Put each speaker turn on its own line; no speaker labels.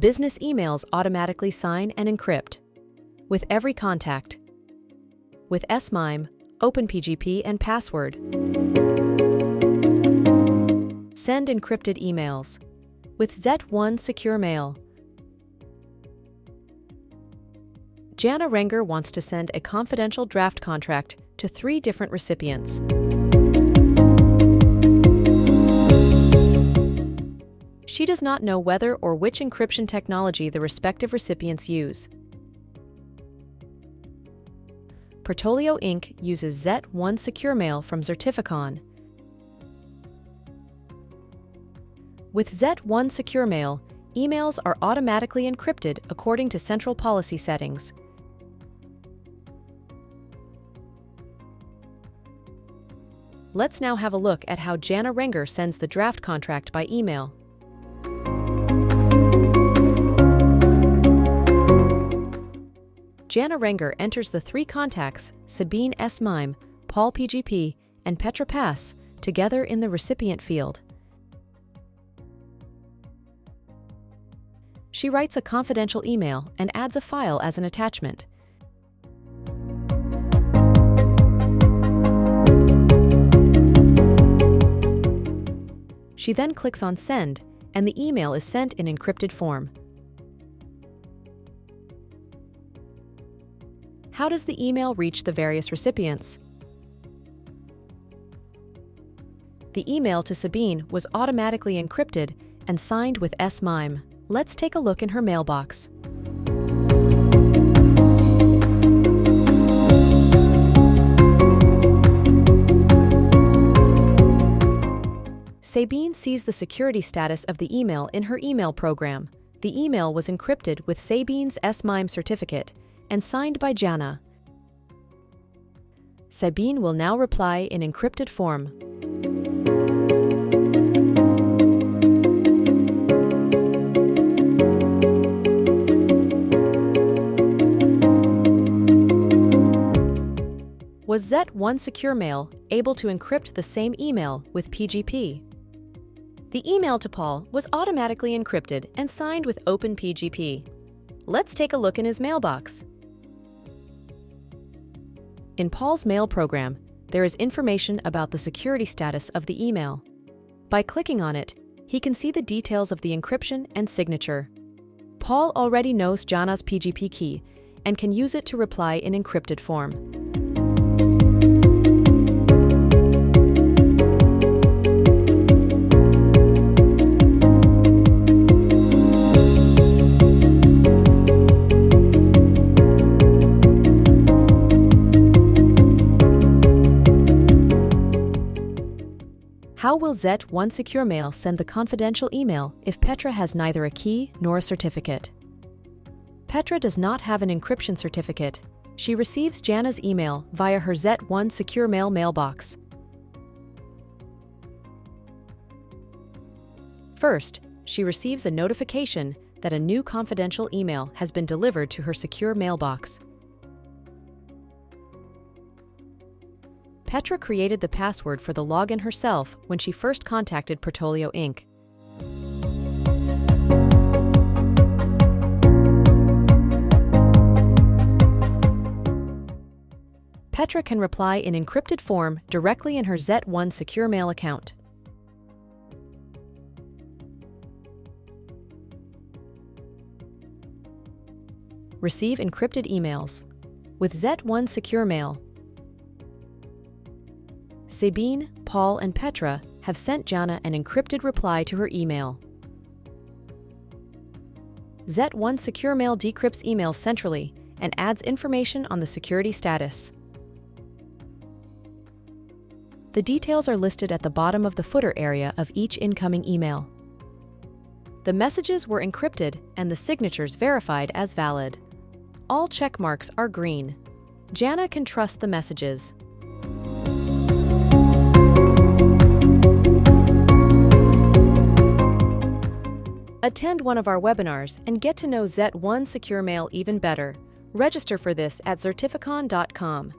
Business emails automatically sign and encrypt. With every contact. With SMIME, OpenPGP, and password. Send encrypted emails. With Z1 Secure Mail. Jana Renger wants to send a confidential draft contract to 3 different recipients. She does not know whether or which encryption technology the respective recipients use. Portfolio Inc. uses Z1 Secure Mail from Certificon. With Z1 Secure Mail, emails are automatically encrypted according to central policy settings. Let's now have a look at how Jana Renger sends the draft contract by email. Jana Renger enters the 3 contacts, Sabine SMIME, Paul PGP, and Petra Pass, together in the recipient field. She writes a confidential email and adds a file as an attachment. She then clicks on Send, and the email is sent in encrypted form. How does the email reach the various recipients? The email to Sabine was automatically encrypted and signed with SMIME. Let's take a look in her mailbox. Sabine sees the security status of the email in her email program. The email was encrypted with Sabine's SMIME certificate and signed by Jana. Sabine will now reply in encrypted form. Was Z1 Secure Mail able to encrypt the same email with PGP? The email to Paul was automatically encrypted and signed with OpenPGP. Let's take a look in his mailbox. In Paul's mail program, there is information about the security status of the email. By clicking on it, he can see the details of the encryption and signature. Paul already knows Jana's PGP key and can use it to reply in encrypted form. How will Z1 Secure Mail send the confidential email if Petra has neither a key nor a certificate? Petra does not have an encryption certificate. She receives Jana's email via her Z1 Secure Mail mailbox. First, she receives a notification that a new confidential email has been delivered to her secure mailbox. Petra created the password for the login herself when she first contacted Portfolio Inc. Petra can reply in encrypted form directly in her Z1 Secure Mail account. Receive encrypted emails. With Z1 Secure Mail, Sabine, Paul, and Petra have sent Jana an encrypted reply to her email. Z1 Secure Mail decrypts emails centrally and adds information on the security status. The details are listed at the bottom of the footer area of each incoming email. The messages were encrypted and the signatures verified as valid. All check marks are green. Jana can trust the messages. Attend one of our webinars and get to know Z1 Secure Mail even better. Register for this at certificon.com.